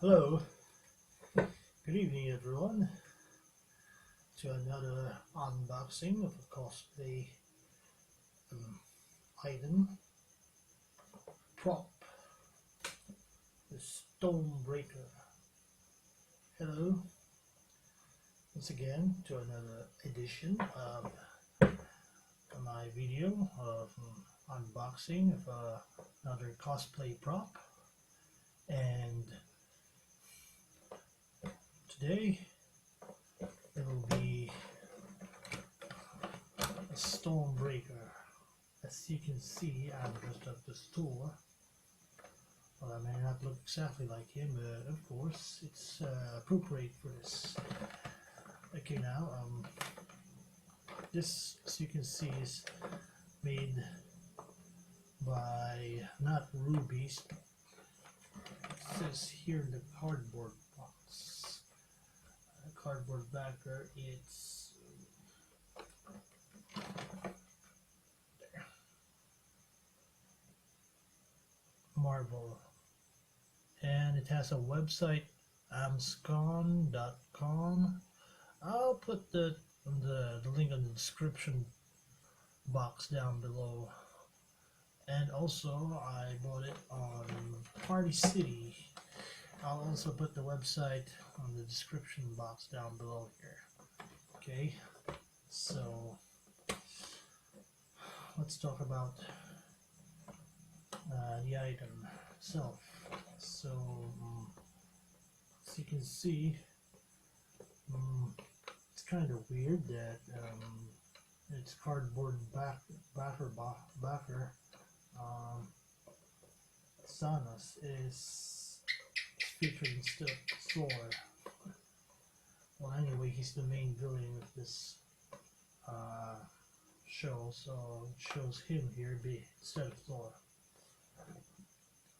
Hello, good evening everyone, to another unboxing of a cosplay item, prop, the Stormbreaker. Hello, once again to another edition of my video of unboxing of another cosplay prop. And today it will be a Stormbreaker. As you can see, I'm just at the store. Well, I may not look exactly like him, but of course it's appropriate for this. Okay, now this, as you can see, is made by not rubies. It says here in the cardboard box, cardboard backer. It's there. Marble, and it has a website, amscon.com. I'll put the link on the description box down below. And also I bought it on Party City. I'll also put the website on the description box down below here. Okay, so let's talk about the item itself. So as you can see, it's kind of weird that it's cardboard backer. Thanos is featuring Thor. Well, anyway, he's the main villain of this show, so it shows him here instead of Thor.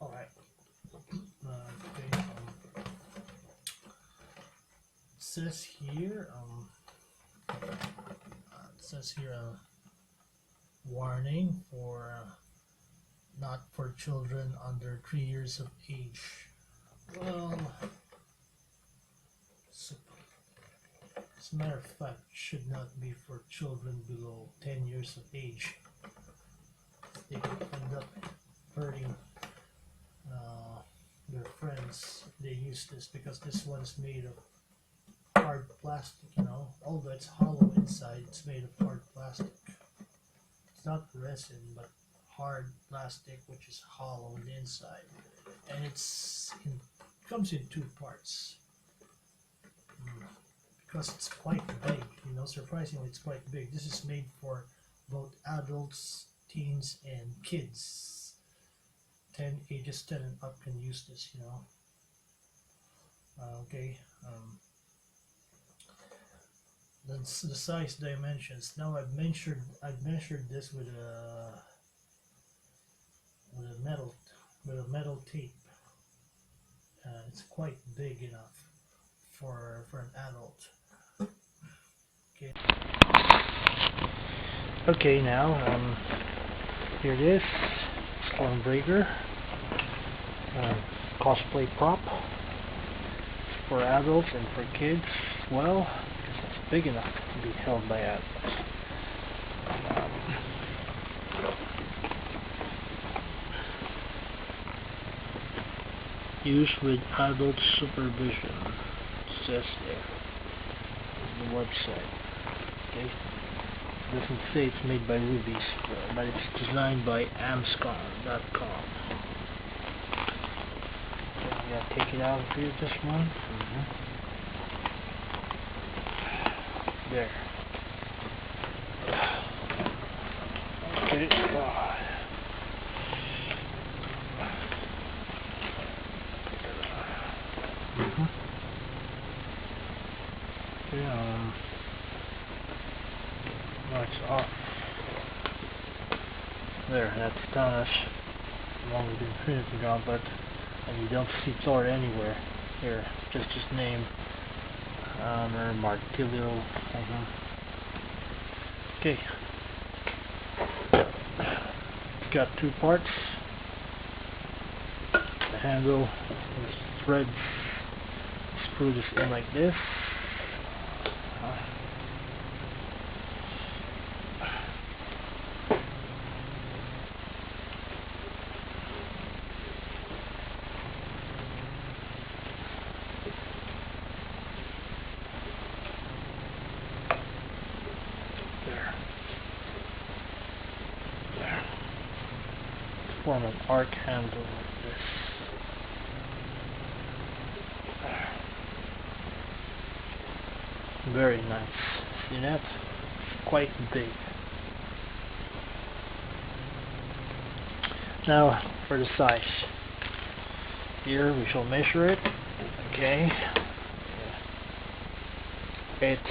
Alright. Okay, it says here, warning for not for children under 3 years of age. Well, as a matter of fact, it should not be for children below 10 years of age. They could end up hurting their friends if they use this, because this one's made of hard plastic, although it's hollow inside, it's made of hard plastic. It's not resin, but hard plastic, which is hollow on the inside, and it comes in 2 parts because it's quite big. Surprisingly, it's quite big. This is made for both adults, teens, and kids. Ages 10 and up can use this. Okay. The size dimensions. Now I've measured this with a metal tape. It's quite big enough for an adult. Okay. Okay, now here it is, Stormbreaker, cosplay prop for adults and for kids. Well, because it's big enough to be held by adults. Used with adult supervision, it says there on the website. Okay, it doesn't say it's made by rubies, but it's designed by amscon.com. Okay, we gotta take it out of here, this one. There. Okay. Okay, it's off. There, that's Thanos along with the Infinity Gauntlet, and you don't see Thor anywhere. Here, just his name, or Martillo. Okay, it's got 2 parts. The handle is thread screw this in like this. Form an arc handle like this. Very nice. See that? Quite big. Now for the size. Here we shall measure it. Okay. It's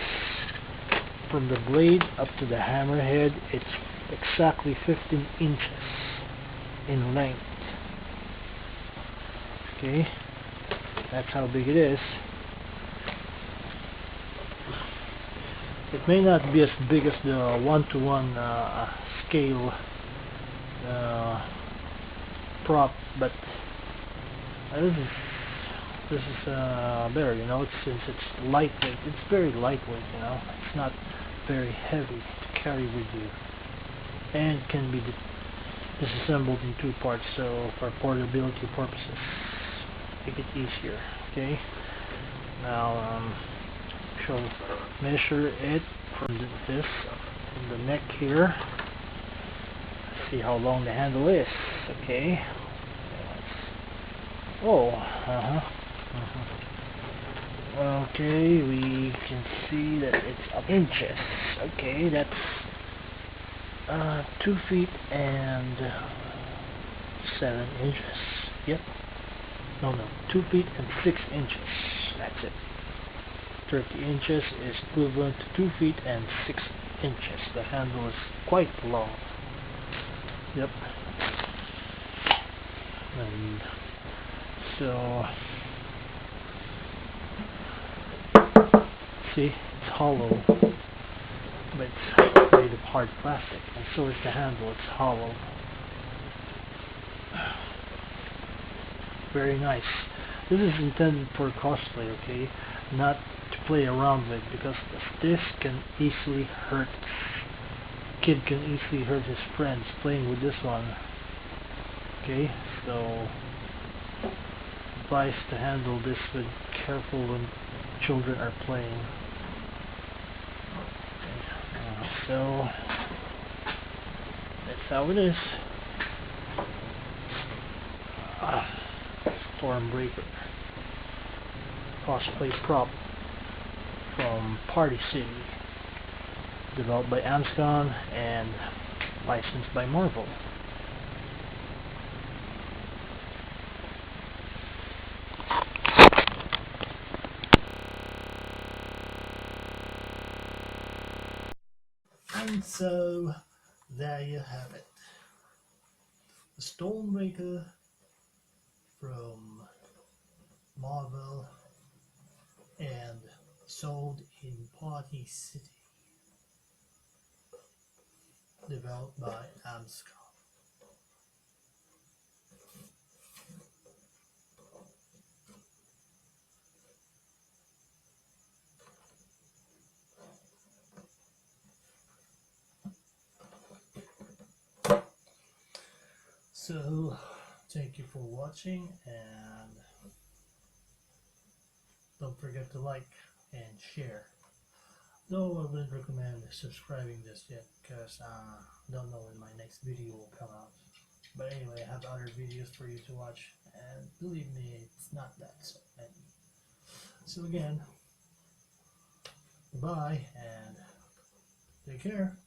from the blade up to the hammerhead. It's exactly 15 inches in length. Okay, that's how big it is. It may not be as big as the 1-to-1 scale prop, but this is better, you know. Since it's lightweight, it's very lightweight, you know. It's not very heavy to carry with you, and can be disassembled in 2 parts, so for portability purposes, make it easier. Okay, now shall measure it from from the neck here. See how long the handle is. Okay. Oh, okay, we can see that it's up inches. Okay, that's 2 feet and 7 inches. Yep. No, 2 feet and 6 inches. That's it. 30 inches is equivalent to 2 feet and 6 inches. The handle is quite long. Yep. And so, see, it's hollow, but it's made of hard plastic, and so is the handle. It's hollow. Very nice. This is intended for cosplay, okay? Not to play around with, because this can easily hurt. Kid can easily hurt his friends playing with this one. Okay, so advice to handle this with careful when children are playing. So that's how it is. Stormbreaker cosplay prop from Party City, developed by Amscon and licensed by Marvel. And so there you have it, the Stormbreaker from Marvel and sold in Party City, developed by Amscon. So thank you for watching, and don't forget to like and share. Though I wouldn't recommend subscribing just yet, because I don't know when my next video will come out. But anyway, I have other videos for you to watch, and believe me, it's not that so many. So again, goodbye and take care.